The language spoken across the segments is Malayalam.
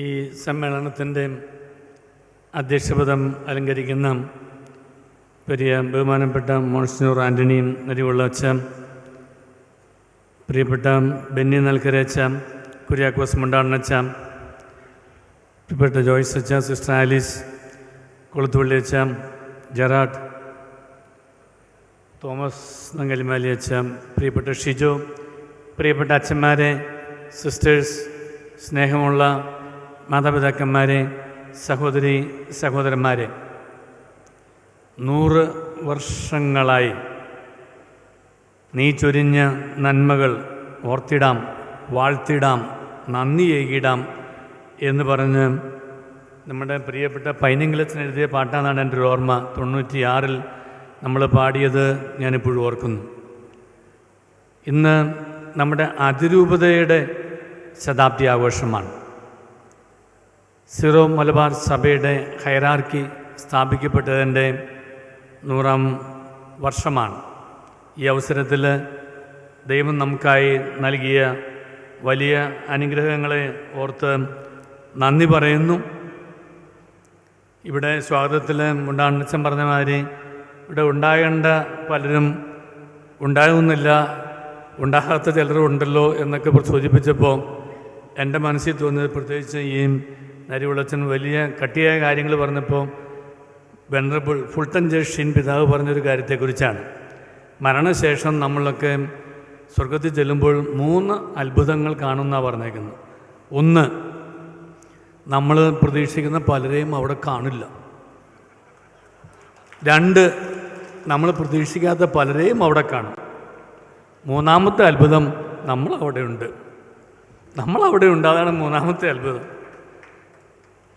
ഈ സമ്മേളനത്തിൻ്റെ അധ്യക്ഷപദം അലങ്കരിക്കുന്ന പെരിയ ബഹുമാനപ്പെട്ട മോൺസിഞ്ഞോർ ആൻ്റണി നരിവുള്ള അച്ഛ, പ്രിയപ്പെട്ട ബെന്നി നൽക്കര അച്ഛ, കുര്യാക്കോസ് മുണ്ടാടനച്ച, പ്രിയപ്പെട്ട ജോയ്സ് അച്ഛ, സിസ്റ്റർ ആലീസ് കൊളുത്തുപള്ളി അച്ഛ, ജെറാഡ്, തോമസ് നങ്കലിമാലി അച്ഛ, പ്രിയപ്പെട്ട ഷിജോ, പ്രിയപ്പെട്ട അച്ഛന്മാരെ, സിസ്റ്റേഴ്സ്, സ്നേഹമുള്ള മാതാപിതാക്കന്മാരെ, സഹോദരി സഹോദരന്മാരെ, 100 വർഷങ്ങളായി നീ ചൊരിഞ്ഞ നന്മകൾ ഓർത്തിടാം, വാഴ്ത്തിടാം, നന്ദിയേകിടാം എന്ന് പറഞ്ഞ് നമ്മുടെ പ്രിയപ്പെട്ട പൈനിങ്കലച്ചൻ എഴുതിയ പാട്ടാണെന്നാണ് എൻ്റെ ഒരു ഓർമ്മ. 96 നമ്മൾ പാടിയത് ഞാനിപ്പോഴും ഓർക്കുന്നു. ഇന്ന് നമ്മുടെ അതിരൂപതയുടെ ശതാബ്ദി ആഘോഷമാണ്. സിറോ മലബാർ സഭയുടെ ഹൈറാർക്കി സ്ഥാപിക്കപ്പെട്ടതിൻ്റെ 100ാം വർഷമാണ്. ഈ അവസരത്തിൽ ദൈവം നമുക്കായി നൽകിയ വലിയ അനുഗ്രഹങ്ങളെ ഓർത്ത് നന്ദി പറയുന്നു. ഇവിടെ സ്വാഗതത്തിൽ മുണ്ടാണ്ടച്ചൻ പറഞ്ഞ മാതിരി ഇവിടെ ഉണ്ടാകേണ്ട പലരും ഉണ്ടാകുന്നില്ല, ഉണ്ടാകാത്ത ചിലരും ഉണ്ടല്ലോ എന്നൊക്കെ സൂചിപ്പിച്ചപ്പോൾ എൻ്റെ മനസ്സിൽ തോന്നിയത്, പ്രത്യേകിച്ച് ഈ നരിവിളച്ചൻ വലിയ കട്ടിയായ കാര്യങ്ങൾ പറഞ്ഞപ്പോൾ വെനറബിൾ ഫുൾട്ടൻ ജെ ഷിൻ പിതാവ് പറഞ്ഞൊരു കാര്യത്തെക്കുറിച്ചാണ്. മരണശേഷം നമ്മളൊക്കെ സ്വർഗത്തിൽ ചെല്ലുമ്പോൾ 3 അത്ഭുതങ്ങൾ കാണുമെന്നാണ് പറഞ്ഞേക്കുന്നത്. 1, നമ്മൾ പ്രതീക്ഷിക്കുന്ന പലരെയും അവിടെ കാണില്ല. 2, നമ്മൾ പ്രതീക്ഷിക്കാത്ത പലരെയും അവിടെ കാണും. 3ാമത്തെ അത്ഭുതം, നമ്മളവിടെ ഉണ്ട്. അതാണ് 3ാമത്തെ അത്ഭുതം.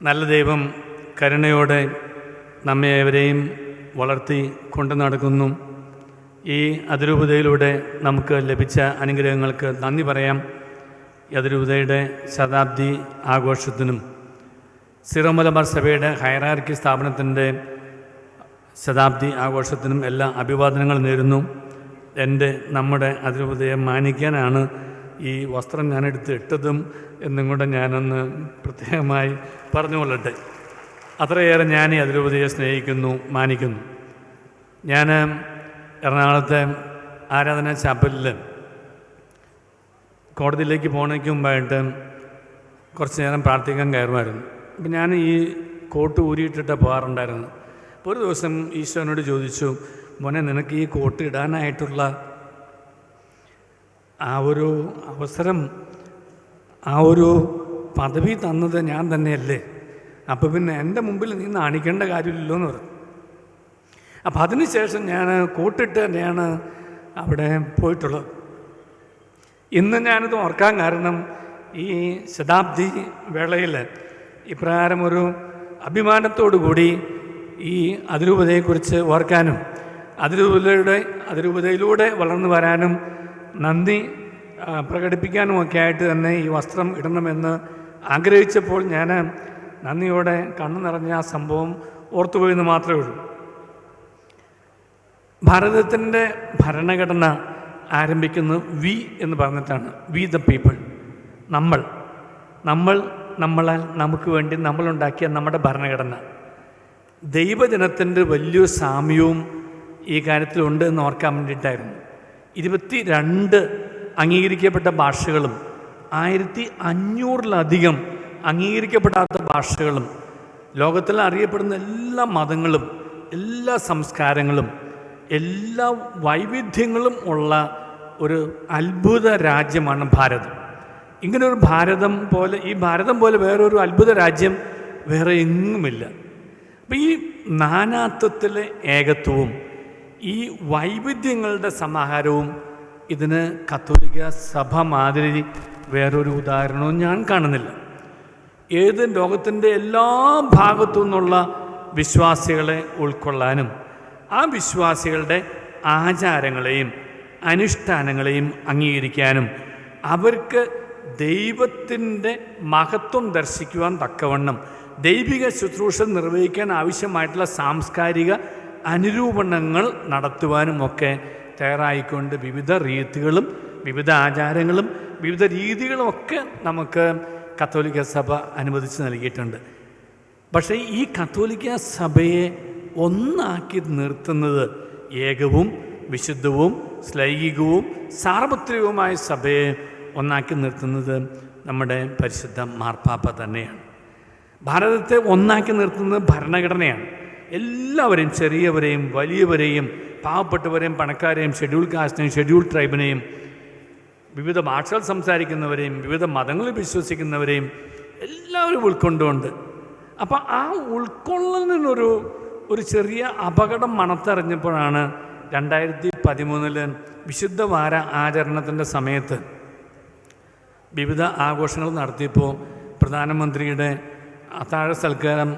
നല്ല ദൈവം കരുണയോടെ നമ്മെ ഏവരെയും വളർത്തി കൊണ്ടു നടക്കുന്നു. ഈ അതിരൂപതയിലൂടെ നമുക്ക് ലഭിച്ച അനുഗ്രഹങ്ങൾക്ക് നന്ദി പറയാം. ഈ അതിരൂപതയുടെ ശതാബ്ദി ആഘോഷത്തിനും സിറോ മലബാർ സഭയുടെ ഹൈറാർക്കി സ്ഥാപനത്തിൻ്റെ ശതാബ്ദി ആഘോഷത്തിനും എല്ലാ അഭിവാദനങ്ങൾ നേരുന്നു. നമ്മുടെ അതിരൂപതയെ മാനിക്കാനാണ് ഈ വസ്ത്രം ഞാനെടുത്ത് ഇട്ടതും എന്നും കൂടെ ഞാനൊന്ന് പ്രത്യേകമായി പറഞ്ഞുകൊള്ളട്ടെ. അത്രയേറെ ഞാൻ ഈ അതിരൂപതയെ സ്നേഹിക്കുന്നു, മാനിക്കുന്നു. ഞാൻ എറണാകുളത്തെ ആരാധനാ ചാപ്പലിൽ കോടതിയിലേക്ക് പോകുന്നതിന് മുമ്പായിട്ട് കുറച്ച് നേരം പ്രാർത്ഥിക്കാൻ കയറുമായിരുന്നു. അപ്പം ഞാൻ ഈ കോട്ട് ഊരിയിട്ടിട്ട് പോകാറുണ്ടായിരുന്നു. അപ്പോൾ ഒരു ദിവസം ഈശോനോട് ചോദിച്ചു, മോനെ, നിനക്ക് ഈ കോട്ട് ഇടാനായിട്ടുള്ള ആ ഒരു അവസരം, ആ ഒരു പദവി തന്നത് ഞാൻ തന്നെയല്ലേ? അപ്പോൾ പിന്നെ എൻ്റെ മുമ്പിൽ നീ നാണിക്കേണ്ട കാര്യമില്ലല്ലോ എന്ന് പറഞ്ഞു. അപ്പം അതിനുശേഷം ഞാൻ കോട്ടിട്ട് തന്നെയാണ് അവിടെ പോയിട്ടുള്ളത്. ഇന്ന് ഞാനിത് ഓർക്കാൻ കാരണം, ഈ ശതാബ്ദി വേളയിൽ ഇപ്രകാരം ഒരു അഭിമാനത്തോടു കൂടി ഈ അതിരൂപതയെക്കുറിച്ച് ഓർക്കാനും അതിരൂപതയിലൂടെ വളർന്നു വരാനും നന്ദി പ്രകടിപ്പിക്കാനുമൊക്കെ ആയിട്ട് തന്നെ ഈ വസ്ത്രം ഇടണമെന്ന് ആഗ്രഹിച്ചപ്പോൾ ഞാൻ നന്ദിയോടെ കണ്ണു നിറഞ്ഞ ആ സംഭവം ഓർത്തുപോയെന്ന് മാത്രമേ ഉള്ളൂ. ഭാരതത്തിൻ്റെ ഭരണഘടന ആരംഭിക്കുന്നത് വി എന്ന് പറഞ്ഞിട്ടാണ്. വി ദ പീപ്പിൾ, നമ്മളാൽ നമുക്ക് വേണ്ടി നമ്മളുണ്ടാക്കിയ നമ്മുടെ ഭരണഘടന. ദൈവജനത്തിൻ്റെ വലിയൊരു സാമ്യവും ഈ കാര്യത്തിലുണ്ട് എന്ന് ഓർക്കാൻ വേണ്ടിയിട്ടായിരുന്നു. 22 അംഗീകരിക്കപ്പെട്ട ഭാഷകളും 1500-ലധികം അംഗീകരിക്കപ്പെടാത്ത ഭാഷകളും, ലോകത്തിൽ അറിയപ്പെടുന്ന എല്ലാ മതങ്ങളും എല്ലാ സംസ്കാരങ്ങളും എല്ലാ വൈവിധ്യങ്ങളും ഉള്ള ഒരു അത്ഭുത രാജ്യമാണ് ഭാരതം. ഇങ്ങനൊരു ഈ ഭാരതം പോലെ വേറൊരു അത്ഭുത രാജ്യം വേറെ എങ്ങുമില്ല. അപ്പം ഈ നാനാത്വത്തിലെ ഏകത്വവും ഈ വൈവിധ്യങ്ങളുടെ സമാഹാരവും, ഇതിന് കത്തോലിക്ക സഭ മാതിരി വേറൊരു ഉദാഹരണവും ഞാൻ കാണുന്നില്ല. ഏത് ലോകത്തിൻ്റെ എല്ലാ ഭാഗത്തു നിന്നുള്ള വിശ്വാസികളെ ഉൾക്കൊള്ളാനും ആ വിശ്വാസികളുടെ ആചാരങ്ങളെയും അനുഷ്ഠാനങ്ങളെയും അംഗീകരിക്കാനും അവർക്ക് ദൈവത്തിൻ്റെ മഹത്വം ദർശിക്കുവാൻ തക്കവണ്ണം ദൈവിക ശുശ്രൂഷ നിർവഹിക്കാൻ ആവശ്യമായിട്ടുള്ള സാംസ്കാരിക അനുരൂപണങ്ങൾ നടത്തുവാനുമൊക്കെ തയ്യാറായിക്കൊണ്ട് വിവിധ രീതികളും വിവിധ ആചാരങ്ങളും വിവിധ രീതികളുമൊക്കെ നമുക്ക് കത്തോലിക്ക സഭ അനുവദിച്ച് നൽകിയിട്ടുണ്ട്. പക്ഷേ ഈ കത്തോലിക്ക സഭയെ ഒന്നാക്കി നിർത്തുന്നത്, ഏകവും വിശുദ്ധവും ശ്ലൈഹികവും സാർവത്രികവുമായ സഭയെ ഒന്നാക്കി നിർത്തുന്നത് നമ്മുടെ പരിശുദ്ധ മാർപ്പാപ്പ തന്നെയാണ്. ഭാരതത്തെ ഒന്നാക്കി നിർത്തുന്നത് ഭരണഘടനയാണ്. എല്ലാവരെയും, ചെറിയവരെയും വലിയവരെയും പാവപ്പെട്ടവരെയും പണക്കാരെയും ഷെഡ്യൂൾ കാസ്റ്റിനെയും ഷെഡ്യൂൾ ട്രൈബിനെയും വിവിധ ഭാഷകൾ സംസാരിക്കുന്നവരെയും വിവിധ മതങ്ങളിൽ വിശ്വസിക്കുന്നവരെയും എല്ലാവരും ഉൾക്കൊണ്ടുകൊണ്ട്, അപ്പോൾ ആ ഉൾക്കൊള്ളലിനൊരു ചെറിയ അപകടം മണത്തറിഞ്ഞപ്പോഴാണ് 2013 വിശുദ്ധ വാര ആചരണത്തിൻ്റെ സമയത്ത് വിവിധ ആഘോഷങ്ങൾ നടത്തിയപ്പോൾ പ്രധാനമന്ത്രിയുടെ അത്താഴ സൽക്കാരം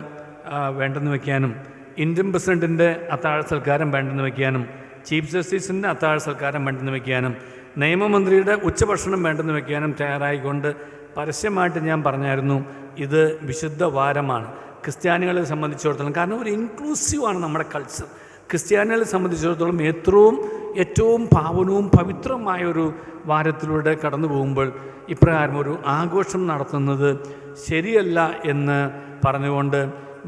വേണ്ടെന്ന് വയ്ക്കാനും ഇന്ത്യൻ പ്രസിഡൻറ്റിൻ്റെ അത്താഴ സൽക്കാരം വേണ്ടെന്ന് വയ്ക്കാനും ചീഫ് ജസ്റ്റിസിൻ്റെ അത്താഴ സൽക്കാരം വേണ്ടെന്ന് വയ്ക്കാനും നിയമമന്ത്രിയുടെ ഉച്ചഭക്ഷണം വേണ്ടെന്ന് വയ്ക്കാനും തയ്യാറായിക്കൊണ്ട് പരസ്യമായിട്ട് ഞാൻ പറഞ്ഞായിരുന്നു, ഇത് വിശുദ്ധ വാരമാണ് ക്രിസ്ത്യാനികളെ സംബന്ധിച്ചിടത്തോളം. കാരണം ഒരു ഇൻക്ലൂസീവാണ് നമ്മുടെ കൾച്ചർ. ക്രിസ്ത്യാനികളെ സംബന്ധിച്ചിടത്തോളം ഏറ്റവും പാവനവും പവിത്രമായൊരു വാരത്തിലൂടെ കടന്നു പോകുമ്പോൾ ഇപ്രകാരം ഒരു ആഘോഷം നടത്തുന്നത് ശരിയല്ല എന്ന് പറഞ്ഞുകൊണ്ട്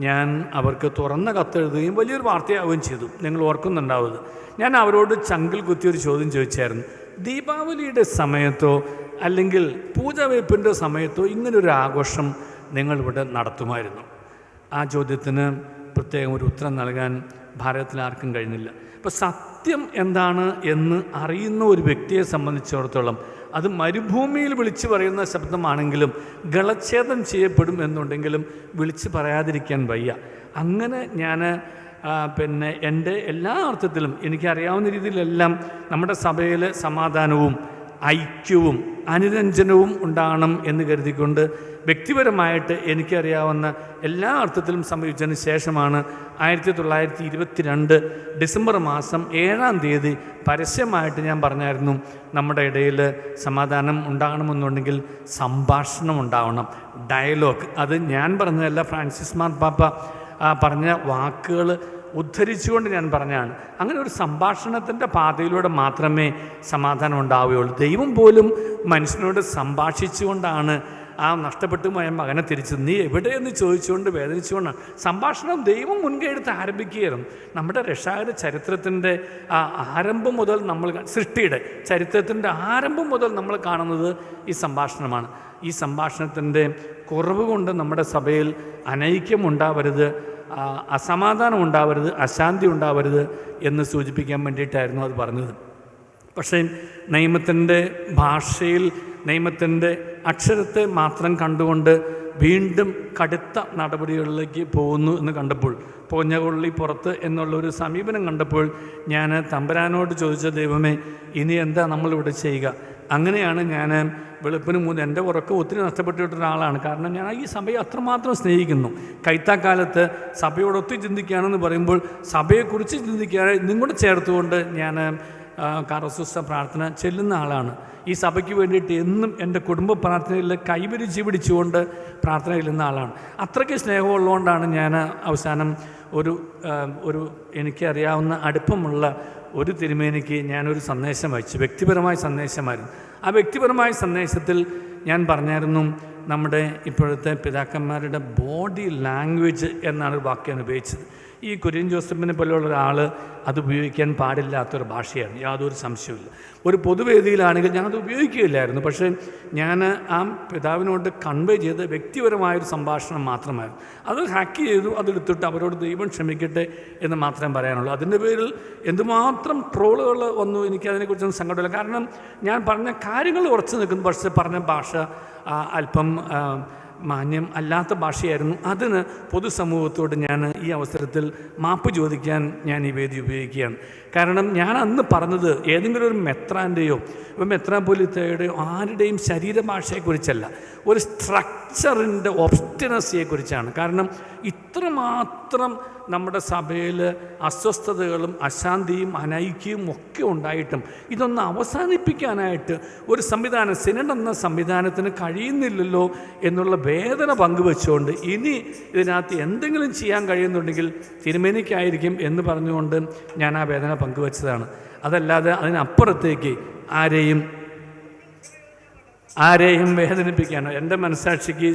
ഞാൻ അവർക്ക് തുറന്ന കത്തെഴുതുകയും വലിയൊരു വാർത്തയാവുകയും ചെയ്തു. നിങ്ങൾ ഓർക്കുന്നുണ്ടാവുന്നത്. ഞാൻ അവരോട് ചങ്കിൽ കുത്തിയൊരു ചോദ്യം ചോദിച്ചായിരുന്നു, ദീപാവലിയുടെ സമയത്തോ അല്ലെങ്കിൽ പൂജവയ്പ്പിൻ്റെ സമയത്തോ ഇങ്ങനൊരു ആഘോഷം നിങ്ങളിവിടെ നടത്തുമായിരുന്നു? ആ ചോദ്യത്തിന് പ്രത്യേകം ഒരു ഉത്തരം നൽകാൻ ഭാരതത്തിൽ ആർക്കും കഴിഞ്ഞില്ല. ഇപ്പോൾ സത്യം എന്താണ് എന്ന് അറിയുന്ന ഒരു വ്യക്തിയെ സംബന്ധിച്ചിടത്തോളം അത് മരുഭൂമിയിൽ വിളിച്ചു പറയുന്ന ശബ്ദമാണെങ്കിലും ഗളച്ഛേദം ചെയ്യപ്പെടും എന്നുണ്ടെങ്കിലും വിളിച്ച് പറയാതിരിക്കാൻ വയ്യ. അങ്ങനെ ഞാൻ എൻ്റെ എല്ലാ അർത്ഥത്തിലും എനിക്കറിയാവുന്ന രീതിയിലെല്ലാം നമ്മുടെ സഭയിൽ സമാധാനവും ഐക്യവും അനുരഞ്ജനവും ഉണ്ടാകണം എന്ന് കരുതിക്കൊണ്ട് വ്യക്തിപരമായിട്ട് എനിക്കറിയാവുന്ന എല്ലാ അർത്ഥത്തിലും സംഭവിച്ചതിന് ശേഷമാണ് 1922 ഡിസംബർ മാസം 7-ാം തീയതി പരസ്യമായിട്ട് ഞാൻ പറഞ്ഞായിരുന്നു, നമ്മുടെ ഇടയിൽ സമാധാനം ഉണ്ടാകണമെന്നുണ്ടെങ്കിൽ സംഭാഷണം ഉണ്ടാവണം, ഡയലോഗ്. അത് ഞാൻ പറഞ്ഞതല്ല, ഫ്രാൻസിസ് മാർപ്പാപ്പ പറഞ്ഞ വാക്കുകൾ ഉദ്ധരിച്ചുകൊണ്ട് ഞാൻ പറഞ്ഞാണ്. അങ്ങനെ ഒരു സംഭാഷണത്തിൻ്റെ പാതയിലൂടെ മാത്രമേ സമാധാനം ഉണ്ടാവുകയുള്ളൂ. ദൈവം പോലും മനുഷ്യനോട് സംഭാഷിച്ചുകൊണ്ടാണ് ആ നഷ്ടപ്പെട്ടു പോയ മകനെ തിരിച്ച് നീ എവിടെയെന്ന് ചോദിച്ചുകൊണ്ട് വേദനിച്ചുകൊണ്ടാണ്. സംഭാഷണം ദൈവം മുൻകൈ എടുത്ത് ആരംഭിക്കുകയായിരുന്നു. നമ്മുടെ രക്ഷാകര ചരിത്രത്തിൻ്റെ ആരംഭം മുതൽ നമ്മൾ, സൃഷ്ടിയുടെ ചരിത്രത്തിൻ്റെ ആരംഭം മുതൽ നമ്മൾ കാണുന്നത് ഈ സംഭാഷണമാണ്. ഈ സംഭാഷണത്തിൻ്റെ കുറവ് കൊണ്ട് നമ്മുടെ സഭയിൽ അനൈക്യം ഉണ്ടാവരുത്, അസമാധാനം ഉണ്ടാവരുത്, അശാന്തി ഉണ്ടാവരുത് എന്ന് സൂചിപ്പിക്കാൻ വേണ്ടിയിട്ടായിരുന്നു അത് പറഞ്ഞത്. പക്ഷേ നിയമത്തിൻ്റെ ഭാഷയിൽ നിയമത്തിൻ്റെ അക്ഷരത്തെ മാത്രം കണ്ടുകൊണ്ട് വീണ്ടും കടുത്ത നടപടികളിലേക്ക് പോകുന്നു എന്ന് കണ്ടപ്പോൾ, പോഞ്ഞ കൊള്ളി പുറത്ത് എന്നുള്ളൊരു സമീപനം കണ്ടപ്പോൾ ഞാൻ തമ്പുരാനോട് ചോദിച്ച, ദൈവമേ ഇനി എന്താ നമ്മളിവിടെ ചെയ്യുക? അങ്ങനെയാണ് ഞാൻ വെളുപ്പിന് മുതൽ എൻ്റെ ഉറക്കം ഒത്തിരി നഷ്ടപ്പെട്ടിട്ടൊരാളാണ്. കാരണം ഞാൻ ഈ സഭയെ അത്രമാത്രം സ്നേഹിക്കുന്നു. കൈത്താക്കാലത്ത് സഭയോടൊത്ത് ചിന്തിക്കുകയാണെന്ന് പറയുമ്പോൾ സഭയെക്കുറിച്ച് ചിന്തിക്കാതെ നിങ്ങളുടെ ചേർത്തുകൊണ്ട് ഞാൻ കാറോസുസ പ്രാർത്ഥന ചെല്ലുന്ന ആളാണ്. ഈ സഭയ്ക്ക് വേണ്ടിയിട്ട് എന്നും എൻ്റെ കുടുംബ പ്രാർത്ഥനയിൽ കൈപിരിച്ച് പിടിച്ചുകൊണ്ട് പ്രാർത്ഥന ചെല്ലുന്ന ആളാണ്. അത്രയ്ക്ക് സ്നേഹമുള്ളതുകൊണ്ടാണ് ഞാൻ അവസാനം ഒരു എനിക്കറിയാവുന്ന അടുപ്പമുള്ള ഒരു തിരുമേനിക്ക് ഞാനൊരു സന്ദേശം അയച്ചു, വ്യക്തിപരമായ സന്ദേശമായിരുന്നു. ആ വ്യക്തിപരമായ സന്ദേശത്തിൽ ഞാൻ പറഞ്ഞായിരുന്നു, നമ്മുടെ ഇപ്പോഴത്തെ പിതാക്കന്മാരുടെ ബോഡി ലാംഗ്വേജ് എന്നാണ് ഒരു വാക്യം ഉപയോഗിച്ചത്. ഈ കുര്യൻ ജോസഫിനെ പോലെയുള്ള ഒരാൾ അത് ഉപയോഗിക്കാൻ പാടില്ലാത്തൊരു ഭാഷയാണ്, യാതൊരു സംശയമില്ല. ഒരു പൊതുവേദിയിലാണെങ്കിൽ ഞാനത് ഉപയോഗിക്കുകയില്ലായിരുന്നു. പക്ഷേ ഞാൻ ആ പിതാവിനോട് കൺവേ ചെയ്ത് വ്യക്തിപരമായൊരു സംഭാഷണം മാത്രമായിരുന്നു. അത് ഹാക്ക് ചെയ്തു, അതെടുത്തിട്ട് അവരോട് ദൈവം ക്ഷമിക്കട്ടെ എന്ന് മാത്രമേ പറയാനുള്ളൂ. അതിൻ്റെ പേരിൽ എന്തുമാത്രം ട്രോളുകൾ വന്നു, എനിക്കതിനെക്കുറിച്ചൊന്നും സങ്കടമില്ല. കാരണം ഞാൻ പറഞ്ഞ കാര്യങ്ങൾ ഉറച്ചു നിൽക്കുന്നു, പക്ഷേ പറഞ്ഞ ഭാഷ അല്പം മാന്യം അല്ലാത്ത ഭാഷയായിരുന്നു. അതിന് പൊതുസമൂഹത്തോട് ഞാൻ ഈ അവസരത്തിൽ മാപ്പ് ചോദിക്കാൻ ഞാൻ ഈ വേദി ഉപയോഗിക്കുകയാണ്. കാരണം ഞാൻ അന്ന് പറഞ്ഞത് ഏതെങ്കിലും ഒരു മെത്രാൻ്റെയോ മെത്രാപ്പൊലീത്തയുടെയോ ആരുടെയും ശരീരഭാഷയെക്കുറിച്ചല്ല, ഒരു സ്ട്രക്ചറിൻ്റെ ഒബ്സ്റ്റിനസിയെക്കുറിച്ചാണ്. കാരണം ഇത്രമാത്രം നമ്മുടെ സഭയിൽ അസ്വസ്ഥതകളും അശാന്തിയും അനൈക്യവും ഒക്കെ ഉണ്ടായിട്ടും ഇതൊന്ന് അവസാനിപ്പിക്കാനായിട്ട് ഒരു സംവിധാനം, സിനഡ് എന്ന സംവിധാനത്തിന് കഴിയുന്നില്ലല്ലോ എന്നുള്ള വേദന പങ്കുവെച്ചുകൊണ്ട് ഇനി ഇതിനകത്ത് എന്തെങ്കിലും ചെയ്യാൻ കഴിയുന്നുണ്ടെങ്കിൽ തിരുമേനിക്കായിരിക്കും എന്ന് പറഞ്ഞുകൊണ്ട് ഞാൻ ആ വേദന പങ്കുവെച്ചതാണ്. അതല്ലാതെ അതിനപ്പുറത്തേക്ക് ആരെയും ആരെയും വേദനിപ്പിക്കാനോ എൻ്റെ മനസ്സാക്ഷിക്ക്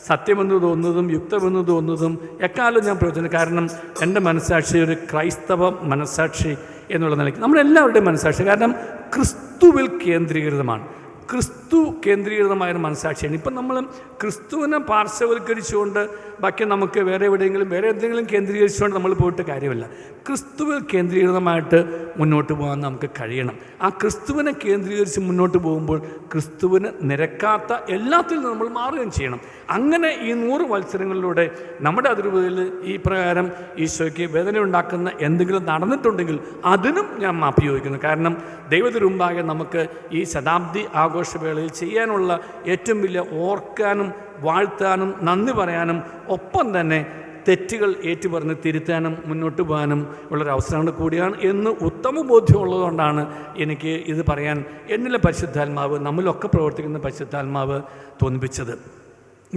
സത്യമെന്ന് തോന്നുന്നതും യുക്തമെന്ന് തോന്നുന്നതും എക്കാലം ഞാൻ പ്രവർത്തിക്കുന്നു. കാരണം എൻ്റെ മനസ്സാക്ഷി ഒരു ക്രൈസ്തവ മനസ്സാക്ഷി എന്നുള്ള നിലയ്ക്ക് നമ്മളെല്ലാവരുടെയും മനസ്സാക്ഷി, കാരണം ക്രിസ്തുവിൽ കേന്ദ്രീകൃതമാണ്. ക്രിസ്തു കേന്ദ്രീകൃതമായൊരു മനസ്സാക്ഷിയാണ്. ഇപ്പം നമ്മൾ ക്രിസ്തുവിനെ പാർശ്വവൽക്കരിച്ചുകൊണ്ട് ബാക്കി നമുക്ക് വേറെ എവിടെയെങ്കിലും വേറെ എന്തെങ്കിലും കേന്ദ്രീകരിച്ചുകൊണ്ട് നമ്മൾ പോയിട്ട് കാര്യമില്ല. ക്രിസ്തുവിൽ കേന്ദ്രീകൃതമായിട്ട് മുന്നോട്ട് പോകാൻ നമുക്ക് കഴിയണം. ആ ക്രിസ്തുവിനെ കേന്ദ്രീകരിച്ച് മുന്നോട്ട് പോകുമ്പോൾ ക്രിസ്തുവിന് നിരക്കാത്ത എല്ലാത്തിൽ നിന്ന് നമ്മൾ മാറുകയും ചെയ്യണം. അങ്ങനെ ഈ 100 വത്സരങ്ങളിലൂടെ നമ്മുടെ അതിരൂപതയിൽ ഈ പ്രകാരം ഈശോയ്ക്ക് വേദന ഉണ്ടാക്കുന്ന എന്തെങ്കിലും നടന്നിട്ടുണ്ടെങ്കിൽ അതിനും ഞാൻ മാപ്പ് ചോദിക്കുന്നു. കാരണം ദൈവത്തിന് മുമ്പാകെ നമുക്ക് ഈ ശതാബ്ദി ആഘോഷവേളയിൽ ചെയ്യാനുള്ള ഏറ്റവും വലിയ ഓർക്കാനും വാഴ്ത്താനും നന്ദി പറയാനും ഒപ്പം തന്നെ തെറ്റുകൾ ഏറ്റുപറഞ്ഞ് തിരുത്താനും മുന്നോട്ട് പോകാനും ഉള്ളൊരവസരങ്ങൾ കൂടിയാണ് എന്ന് ഉത്തമ ബോധ്യമുള്ളതുകൊണ്ടാണ് എനിക്ക് ഇത് പറയാൻ എന്നിലെ പരിശുദ്ധാത്മാവ്, നമ്മളിലൊക്കെ പ്രവർത്തിക്കുന്ന പരിശുദ്ധാത്മാവ് തോന്നിപ്പിച്ചത്.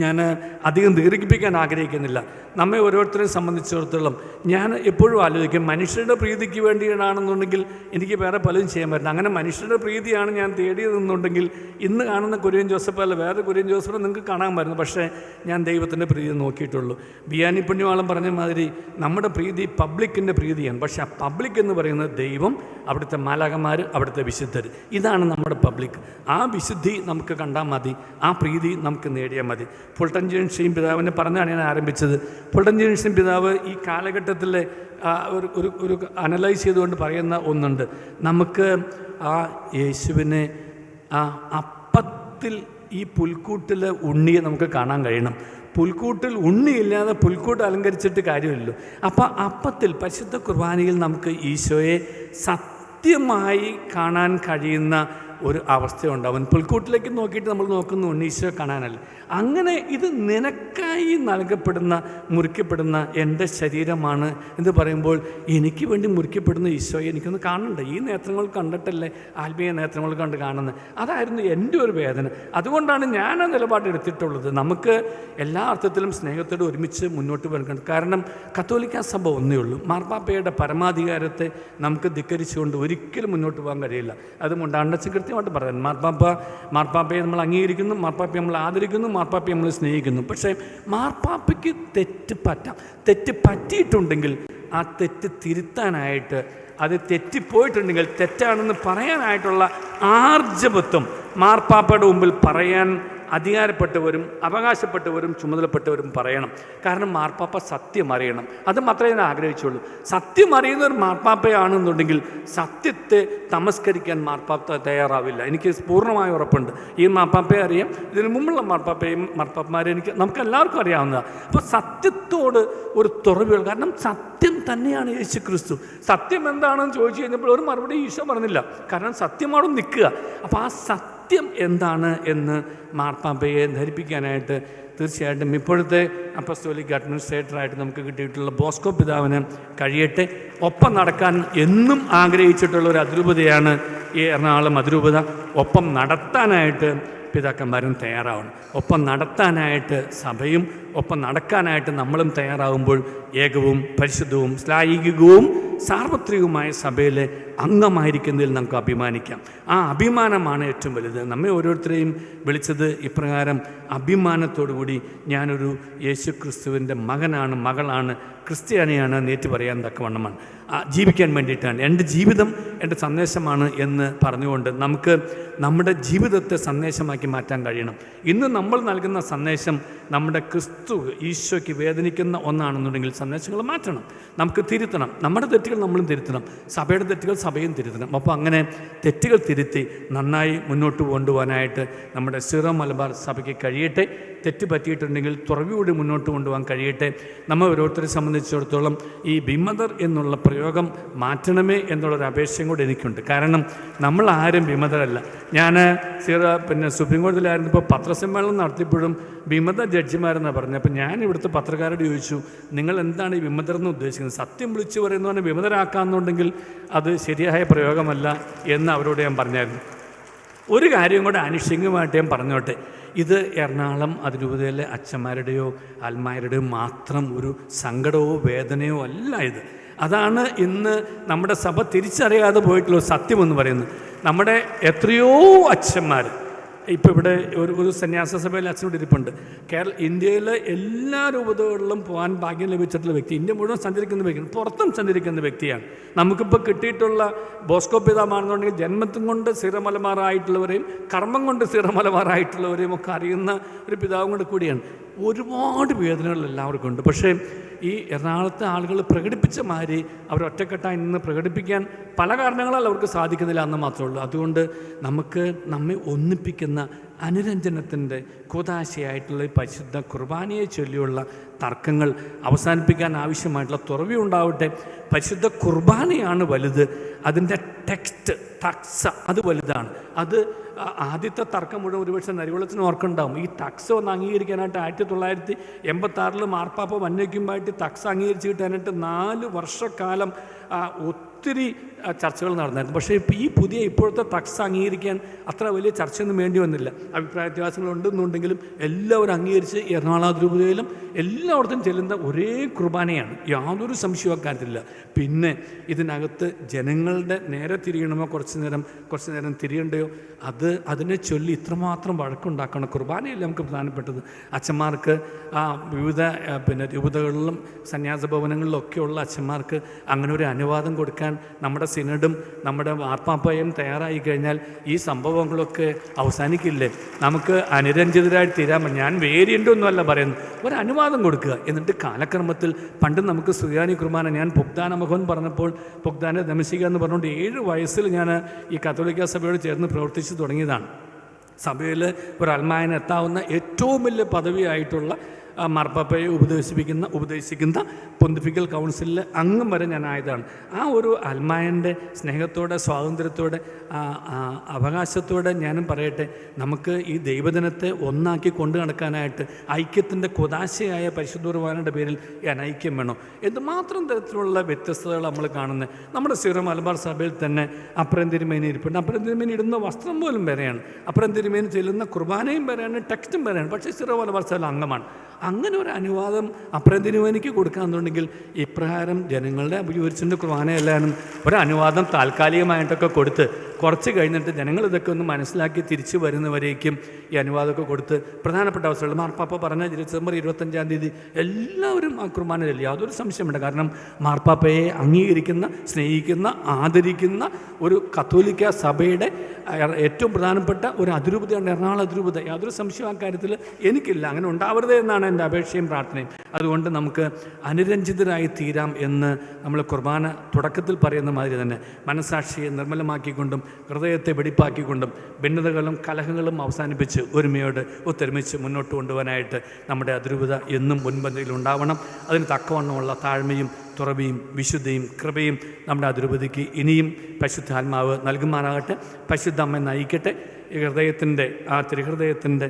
ഞാൻ അധികം ദീർഘിപ്പിക്കാൻ ആഗ്രഹിക്കുന്നില്ല. നമ്മെ ഓരോരുത്തരെയും സംബന്ധിച്ചിടത്തോളം ഞാൻ എപ്പോഴും ആലോചിക്കും, മനുഷ്യരുടെ പ്രീതിക്ക് വേണ്ടിയാണെന്നുണ്ടെങ്കിൽ എനിക്ക് വേറെ പലതും ചെയ്യാൻ പറ്റില്ല. അങ്ങനെ മനുഷ്യരുടെ പ്രീതിയാണ് ഞാൻ തേടിയതെന്നുണ്ടെങ്കിൽ ഇന്ന് കാണുന്ന കുര്യൻ ജോസഫ് അല്ല വേറെ കുര്യൻ ജോസഫിനെ നിങ്ങൾക്ക് കാണാമായിരുന്നു. പക്ഷേ ഞാൻ ദൈവത്തിൻ്റെ പ്രീതി നോക്കിയിട്ടുള്ളൂ. ബിയാനി പുണ്യവാളം പറഞ്ഞ മാതിരി നമ്മുടെ പ്രീതി പബ്ലിക്കിൻ്റെ പ്രീതിയാണ്. പക്ഷേ ആ പബ്ലിക് എന്ന് പറയുന്നത് ദൈവം, അവിടുത്തെ മാലാഖമാർ, അവിടുത്തെ വിശുദ്ധർ, ഇതാണ് നമ്മുടെ പബ്ലിക്. ആ വിശുദ്ധി നമുക്ക് കണ്ടാൽ മതി, ആ പ്രീതി നമുക്ക് നേടിയാൽ മതി. ഫുൾട്ടൻ ജെയിംസ് പിതാവിനെ പറഞ്ഞാണ് ഞാൻ ആരംഭിച്ചത്. ഫുൾട്ടൻ ജെയിംസ് പിതാവ് ഈ കാലഘട്ടത്തിലെ ഒരു അനലൈസ് ചെയ്തുകൊണ്ട് പറയുന്ന ഒന്നുണ്ട്. നമുക്ക് ആ യേശുവിനെ ആ അപ്പത്തിൽ ഈ പുൽക്കൂട്ടിൽ ഉണ്ണിയെ നമുക്ക് കാണാൻ കഴിയണം. പുൽക്കൂട്ടിൽ ഉണ്ണിയില്ലാതെ പുൽക്കൂട്ട് അലങ്കരിച്ചിട്ട് കാര്യമില്ലല്ലോ. അപ്പോൾ അപ്പത്തിൽ പരിശുദ്ധ കുർബാനയിൽ നമുക്ക് ഈശോയെ സത്യമായി കാണാൻ കഴിയുന്ന ഒരു അവസ്ഥയുണ്ടാവും. പുൽക്കൂട്ടിലേക്ക് നോക്കിയിട്ട് നമ്മൾ നോക്കുന്നു ഉണ്ണീശോയെ കാണാനല്ല. അങ്ങനെ ഇത് നിനക്കായി നൽകപ്പെടുന്ന മുറിക്കപ്പെടുന്ന എൻ്റെ ശരീരമാണ് എന്ന് പറയുമ്പോൾ എനിക്ക് വേണ്ടി മുറിക്കപ്പെടുന്ന ഈശോയെ എനിക്കൊന്ന് കാണണ്ടേ. ഈ നേത്രങ്ങൾ കണ്ടിട്ടല്ലേ ആത്മീയ നേത്രങ്ങൾ കണ്ട് കാണുന്നത്. അതായിരുന്നു എൻ്റെ ഒരു വേദന. അതുകൊണ്ടാണ് ഞാൻ ആ നിലപാട് എടുത്തിട്ടുള്ളത്. നമുക്ക് എല്ലാ അർത്ഥത്തിലും സ്നേഹത്തോടെ ഒരുമിച്ച് മുന്നോട്ട് വരണം. കാരണം കത്തോലിക്ക സഭ ഒന്നേ ഉള്ളൂ. മാർപ്പാപ്പയുടെ പരമാധികാരത്തെ നമുക്ക് ധിക്കരിച്ചുകൊണ്ട് ഒരിക്കലും മുന്നോട്ട് പോകാൻ കഴിയില്ല. അതുകൊണ്ട് അണ്ടച്ച് കൃത്യമായിട്ട് പറയാൻ മാർപ്പാപ്പയെ നമ്മൾ അംഗീകരിക്കുന്നു, മാർപ്പാപ്പയെ നമ്മൾ ആദരിക്കുന്നു, മാർപ്പാപ്പയെ നമ്മൾ സ്നേഹിക്കുന്നു. പക്ഷേ മാർപ്പാപ്പയ്ക്ക് തെറ്റ് പറ്റാം. തെറ്റ് പറ്റിയിട്ടുണ്ടെങ്കിൽ ആ തെറ്റ് തിരുത്താനായിട്ട്, അത് തെറ്റിപ്പോയിട്ടുണ്ടെങ്കിൽ തെറ്റാണെന്ന് പറയാനായിട്ടുള്ള ആർജവത്വം മാർപ്പാപ്പയുടെ മുമ്പിൽ പറയാൻ അധികാരപ്പെട്ടവരും അവകാശപ്പെട്ടവരും ചുമതലപ്പെട്ടവരും പറയണം. കാരണം മാർപ്പാപ്പ സത്യം അറിയണം. അത് മാത്രമേ ഞാൻ ആഗ്രഹിച്ചുള്ളൂ. സത്യം അറിയുന്ന ഒരു മാർപ്പാപ്പയാണെന്നുണ്ടെങ്കിൽ സത്യത്തെ തമസ്കരിക്കാൻ മാർപ്പാപ്പ തയ്യാറാവില്ല. എനിക്ക് പൂർണ്ണമായ ഉറപ്പുണ്ട്. ഈ മാർപ്പാപ്പയെ അറിയാം, ഇതിനു മുമ്പുള്ള മാർപ്പാപ്പമാരെ നമുക്ക് എല്ലാവർക്കും അറിയാവുന്നതാണ്. അപ്പോൾ സത്യത്തോട് ഒരു തുറവികൾ, കാരണം സത്യം തന്നെയാണ് യേശു ക്രിസ്തു. സത്യം എന്താണെന്ന് ചോദിച്ചു കഴിഞ്ഞപ്പോൾ ഒരു മറുപടി ഈശോ പറഞ്ഞില്ല. കാരണം സത്യമാണോ നിൽക്കുക. അപ്പോൾ ആ സത്യം എന്താണ് എന്ന് മാർപ്പാപ്പയെ ധരിപ്പിക്കാനായിട്ട് തീർച്ചയായിട്ടും ഇപ്പോഴത്തെ അപ്പസ്തോലിക് അഡ്മിനിസ്ട്രേറ്ററായിട്ട് നമുക്ക് കിട്ടിയിട്ടുള്ള ബോസ്കോ പിതാവിന് കഴിയട്ടെ. ഒപ്പം നടക്കാൻ എന്നും ആഗ്രഹിച്ചിട്ടുള്ള ഒരു അതിരൂപതയാണ് ഈ എറണാകുളം അതിരൂപത. ഒപ്പം നടത്താനായിട്ട് പിതാക്കന്മാരും തയ്യാറാവണം. ഒപ്പം നടത്താനായിട്ട് സഭയും ഒപ്പം നടക്കാനായിട്ട് നമ്മളും തയ്യാറാകുമ്പോൾ ഏകവും പരിശുദ്ധവും ശ്ലായികവും സാർവത്രികവുമായ സഭയിലെ അംഗമായിരിക്കുന്നതിൽ നമുക്ക് അഭിമാനിക്കാം. ആ അഭിമാനമാണ് ഏറ്റവും വലുത്. നമ്മെ ഓരോരുത്തരെയും വിളിച്ചത് ഇപ്രകാരം അഭിമാനത്തോടുകൂടി ഞാനൊരു യേശു ക്രിസ്തുവിൻ്റെ മകനാണ്, മകളാണ്, ക്രിസ്ത്യാനിയാണ് നേറ്റ് പറയാൻ തക്കവണ്ണമാണ്, ജീവിക്കാൻ വേണ്ടിയിട്ടാണ്. എൻ്റെ ജീവിതം എൻ്റെ സന്ദേശമാണ് എന്ന് പറഞ്ഞുകൊണ്ട് നമുക്ക് നമ്മുടെ ജീവിതത്തെ സന്ദേശമാക്കി മാറ്റാൻ കഴിയണം. ഇന്ന് നമ്മൾ നൽകുന്ന സന്ദേശം നമ്മുടെ ക്രിസ്തു ഈശോയ്ക്ക് വേദനിക്കുന്ന ഒന്നാണെന്നുണ്ടെങ്കിൽ സന്ദേശങ്ങൾ മാറ്റണം, നമുക്ക് തിരുത്തണം. നമ്മുടെ തെറ്റുകൾ നമ്മളും തിരുത്തണം, സഭയുടെ തെറ്റുകൾ സഭയും തിരുത്തണം. അപ്പോൾ അങ്ങനെ തെറ്റുകൾ തിരുത്തി നന്നായി മുന്നോട്ട് കൊണ്ടുപോകാനായിട്ട് നമ്മുടെ സീറോ മലബാർ സഭയ്ക്ക് കഴിയട്ടെ. തെറ്റ് പറ്റിയിട്ടുണ്ടെങ്കിൽ തുറവിയോടെ മുന്നോട്ട് കൊണ്ടുപോകാൻ കഴിയട്ടെ. നമ്മൾ ഓരോരുത്തരെ സംബന്ധിച്ചിടത്തോളം ഈ വിമതർ എന്നുള്ള പ്രയോഗം മാറ്റണമേ എന്നുള്ളൊരു അപേക്ഷയും കൂടെ എനിക്കുണ്ട്. കാരണം നമ്മൾ ആരും വിമതരല്ല. ഞാൻ സുപ്രീം കോടതിയിലായിരുന്നപ്പോൾ പത്രസമ്മേളനം നടത്തിയപ്പോഴും വിമത ജഡ്ജിമാരെന്നാണ് പറഞ്ഞത്. അപ്പോൾ ഞാൻ ഇവിടുത്തെ പത്രക്കാരോട് ചോദിച്ചു, നിങ്ങൾ എന്താണ് ഈ വിമതരെന്ന് ഉദ്ദേശിക്കുന്നത്? സത്യം വിളിച്ചു പറയുന്നവനെ വിമതരാക്കാമെന്നുണ്ടെങ്കിൽ അത് ശരിയായ പ്രയോഗമല്ല എന്ന് അവരോട് ഞാൻ പറഞ്ഞായിരുന്നു. ഒരു കാര്യം കൂടെ ആനുഷംഗികമായിട്ട് ഞാൻ പറഞ്ഞോട്ടെ. ഇത് എറണാകുളം അതിരൂപതയിലെ അച്ഛന്മാരുടെയോ ആത്മാരുടെയോ മാത്രം ഒരു സങ്കടമോ വേദനയോ അല്ല ഇത്. അതാണ് ഇന്ന് നമ്മുടെ സഭ തിരിച്ചറിയാതെ പോയിട്ടുള്ള സത്യമെന്ന് പറയുന്നത്. നമ്മുടെ എത്രയോ അച്ഛന്മാർ ഇപ്പോൾ ഇവിടെ ഒരു സന്യാസ സഭയിൽ അച്ഛനോട് ഇരിപ്പുണ്ട്. ഇന്ത്യയിലെ എല്ലാ രൂപതകളിലും പോകാൻ ഭാഗ്യം ലഭിച്ചിട്ടുള്ള വ്യക്തി, ഇന്ത്യ മുഴുവൻ സഞ്ചരിക്കുന്ന വ്യക്തിയാണ്, പുറത്തും സഞ്ചരിക്കുന്ന വ്യക്തിയാണ്. നമുക്കിപ്പോൾ കിട്ടിയിട്ടുള്ള ബോസ്കോ പിതാമാണെന്നുണ്ടെങ്കിൽ ജന്മത്തും കൊണ്ട് സ്ഥിരമലമാറായിട്ടുള്ളവരെയും കർമ്മം കൊണ്ട് സ്ഥിരമലമാറായിട്ടുള്ളവരെയും ഒക്കെ അറിയുന്ന ഒരു പിതാവും കൂടെ കൂടിയാണ്. ഒരുപാട് വേദനകൾ എല്ലാവർക്കും ഉണ്ട്. പക്ഷേ ഈ എറണാകുളത്തെ ആളുകൾ പ്രകടിപ്പിച്ച മാതിരി അവർ ഒറ്റക്കെട്ടായി നിന്ന് പ്രകടിപ്പിക്കാൻ പല കാരണങ്ങളാൽ അവർക്ക് സാധിക്കുന്നില്ല എന്ന് മാത്രമേ ഉള്ളൂ. അതുകൊണ്ട് നമുക്ക് നമ്മെ ഒന്നിപ്പിക്കുന്ന അനുരഞ്ജനത്തിൻ്റെ കൂതാശയായിട്ടുള്ള ഈ പരിശുദ്ധ കുർബാനയെ ചൊല്ലിയുള്ള തർക്കങ്ങൾ അവസാനിപ്പിക്കാൻ ആവശ്യമായിട്ടുള്ള തുറവി ഉണ്ടാവട്ടെ. പരിശുദ്ധ കുർബാനയാണ് വലുത്, അതിൻ്റെ ടെക്സ്റ്റ് തക്സ അത് വലുതാണ്. അത് ആദ്യത്തെ തർക്കം മുഴുവൻ ഒരുപക്ഷെ നരികുളത്തിന് ഓർക്കുണ്ടാവും. ഈ തക്സ ഒന്ന് അംഗീകരിക്കാനായിട്ട് 1986 മാർപ്പാപ്പ വന്നേക്കുമ്പോഴായിട്ട് തക്സ അംഗീകരിച്ച് കിട്ടാനായിട്ട് 4 വർഷക്കാലം ഒത്തിരി ചർച്ചകൾ നടന്നായിരുന്നു. പക്ഷേ ഇപ്പോഴത്തെ തക്സ അംഗീകരിക്കാൻ അത്ര വലിയ ചർച്ചയൊന്നും വേണ്ടി വന്നില്ല. അഭിപ്രായ വ്യത്യാസങ്ങൾ ഉണ്ടെന്നുണ്ടെങ്കിലും എല്ലാവരും അംഗീകരിച്ച് എറണാകുളം അതിരൂപതയിലും എല്ലായിടത്തും ചെല്ലുന്ന ഒരേ കുർബാനയാണ്, യാതൊരു സംശയവും അക്കാര്യത്തില്ല. പിന്നെ ഇതിനകത്ത് ജനങ്ങളുടെ നേരെ തിരിയണമോ കുറച്ച് നേരം തിരിയണ്ടയോ അതിനെ ചൊല്ലി ഇത്രമാത്രം വഴക്കുണ്ടാക്കണം. കുർബാനയല്ലേ നമുക്ക് പ്രധാനപ്പെട്ടത്. അച്ഛന്മാർക്ക് വിവിധ രൂപതകളിലും സന്യാസ ഭവനങ്ങളിലൊക്കെയുള്ള അച്ഛന്മാർക്ക് അങ്ങനെ ഒരു അനുവാദം കൊടുക്കാൻ നമ്മുടെ സിനഡും നമ്മുടെ മാർപ്പാപ്പയും തയ്യാറായി കഴിഞ്ഞാൽ ഈ സംഭവങ്ങളൊക്കെ അവസാനിക്കില്ലേ? നമുക്ക് അനുരഞ്ജിതരായി തീരാൻ ഞാൻ വേരിയൻ്റൊന്നുമല്ല പറയുന്നത്, ഒരു അനുവാദം കൊടുക്കുക. എന്നിട്ട് കാലക്രമത്തിൽ പണ്ട് നമുക്ക് സുറിയാനി കുർബാന, ഞാൻ പുഗ്ദാന മഹോൻ പറഞ്ഞപ്പോൾ പുഗ്ദാന ദമശിക എന്ന് പറഞ്ഞുകൊണ്ട് 7 വയസ്സിൽ ഞാൻ ഈ കത്തോലിക്ക സഭയോട് ചേർന്ന് പ്രവർത്തിച്ചു തുടങ്ങിയതാണ്. സഭയിൽ ഒരു അൽമായന് എത്താവുന്ന ഏറ്റവും വലിയ പദവിയായിട്ടുള്ള മാർപ്പാപ്പയെ ഉപദേശിക്കുന്ന പൊന്തിഫിക്കൽ കൗൺസിലിൽ അംഗം വരെ ഞാൻ ആയതാണ്. ആ ഒരു അൽമായൻ്റെ സ്നേഹത്തോടെ സ്വാതന്ത്ര്യത്തോടെ അവകാശത്തോടെ ഞാനും പറയട്ടെ, നമുക്ക് ഈ ദൈവദിനത്തെ ഒന്നാക്കി കൊണ്ടു നടക്കാനായിട്ട് ഐക്യത്തിൻ്റെ കുദാശയായ പരിശുദ്ധ കുർബാനയുടെ പേരിൽ ഈ അനൈക്യം വേണം. എന്തുമാത്രം തരത്തിലുള്ള വ്യത്യസ്തതകൾ നമ്മൾ കാണുന്നത്. നമ്മുടെ സീറോ മലബാർ സഭയിൽ തന്നെ അപ്പുറം തിരുമേനി ഇരിപ്പുണ്ട്. അപ്പുറം തിരുമേനി ഇടുന്ന വസ്ത്രം പോലും വരെയാണ്, അപ്പുറം തിരുമേനി ചെല്ലുന്ന കുർബാനയും വരെയാണ്, ടെക്സ്റ്റും വരെയാണ്. പക്ഷേ സീറോ മലബാർ സഭയിൽ അംഗമാണ്. അങ്ങനെ ഒരു അനുവാദം അപ്പുറം തിരുമേനിക്ക് കൊടുക്കാമെന്നുണ്ടെങ്കിൽ ഇപ്രകാരം ജനങ്ങളുടെ അഭിരുചിൻ്റെ കുർബാനയെല്ലാനും ഒരു അനുവാദം താൽക്കാലികമായിട്ടൊക്കെ കൊടുത്ത് കുറച്ച് കഴിഞ്ഞിട്ട് ജനങ്ങൾ ഇതൊക്കെ ഒന്ന് മനസ്സിലാക്കി തിരിച്ചു വരുന്നവരേക്കും ഈ അനുവാദമൊക്കെ കൊടുത്ത് പ്രധാനപ്പെട്ട അവസരങ്ങൾ മാർപ്പാപ്പ പറഞ്ഞ ഡിസംബർ 25 എല്ലാവരും ആ കുർബാന ചൊല്ലി, യാതൊരു സംശയമുണ്ട്. കാരണം മാർപ്പാപ്പയെ അംഗീകരിക്കുന്ന, സ്നേഹിക്കുന്ന, ആദരിക്കുന്ന ഒരു കത്തോലിക്ക സഭയുടെ ഏറ്റവും പ്രധാനപ്പെട്ട ഒരു അതിരൂപതയാണ് എറണാകുളം അതിരൂപത. യാതൊരു സംശയം ആ കാര്യത്തിൽ എനിക്കില്ല. അങ്ങനെ ഉണ്ടാവരുത് എന്നാണ് എൻ്റെ അപേക്ഷയും പ്രാർത്ഥനയും. അതുകൊണ്ട് നമുക്ക് അനുരഞ്ജിതരായി തീരാം എന്ന് നമ്മൾ കുർബാന തുടക്കത്തിൽ പറയുന്ന മാതിരി തന്നെ മനസാക്ഷിയെ നിർമ്മലമാക്കിക്കൊണ്ടും ഹൃദയത്തെ വെടിപ്പാക്കിക്കൊണ്ടും ഭിന്നതകളും കലഹങ്ങളും അവസാനിപ്പിച്ച് ഒരുമയോട് ഒത്തൊരുമിച്ച് മുന്നോട്ട് കൊണ്ടുപോകാനായിട്ട് നമ്മുടെ അതിരൂപത എന്നും മുൻപന്തിയിൽ ഉണ്ടാവണം. അതിന് തക്കവണ്ണമുള്ള താഴ്മയും തുറവിയും വിശുദ്ധിയും കൃപയും നമ്മുടെ അതിരൂപതയ്ക്ക് ഇനിയും പരിശുദ്ധാത്മാവ് നൽകുമാറാകട്ടെ. പരിശുദ്ധ അമ്മ നയിക്കട്ടെ. ഈ ഹൃദയത്തിൻ്റെ തിരുഹൃദയത്തിൻ്റെ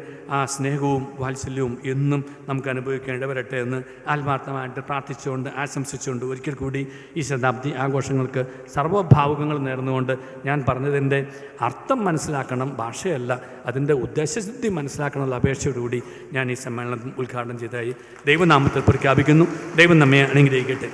സ്നേഹവും വാത്സല്യവും എന്നും നമുക്ക് അനുഭവിക്കേണ്ടി വരട്ടെ എന്ന് ആത്മാർത്ഥമായിട്ട് പ്രാർത്ഥിച്ചുകൊണ്ട് ആശംസിച്ചുകൊണ്ട് ഒരിക്കൽ കൂടി ഈ ശതാബ്ദി ആഘോഷങ്ങൾക്ക് സർവ്വഭാവുകങ്ങൾ നേർന്നുകൊണ്ട് ഞാൻ പറഞ്ഞതിൻ്റെ അർത്ഥം മനസ്സിലാക്കണം, ഭാഷയല്ല, അതിൻ്റെ ഉദ്ദേശശുദ്ധി മനസ്സിലാക്കണമെന്നുള്ള അപേക്ഷയോടുകൂടി ഞാൻ ഈ സമ്മേളനം ഉദ്ഘാടനം ചെയ്തതായി ദൈവനാമത്തിൽ പ്രഖ്യാപിക്കുന്നു. ദൈവം നമ്മെ അനുഗ്രഹിക്കട്ടെ.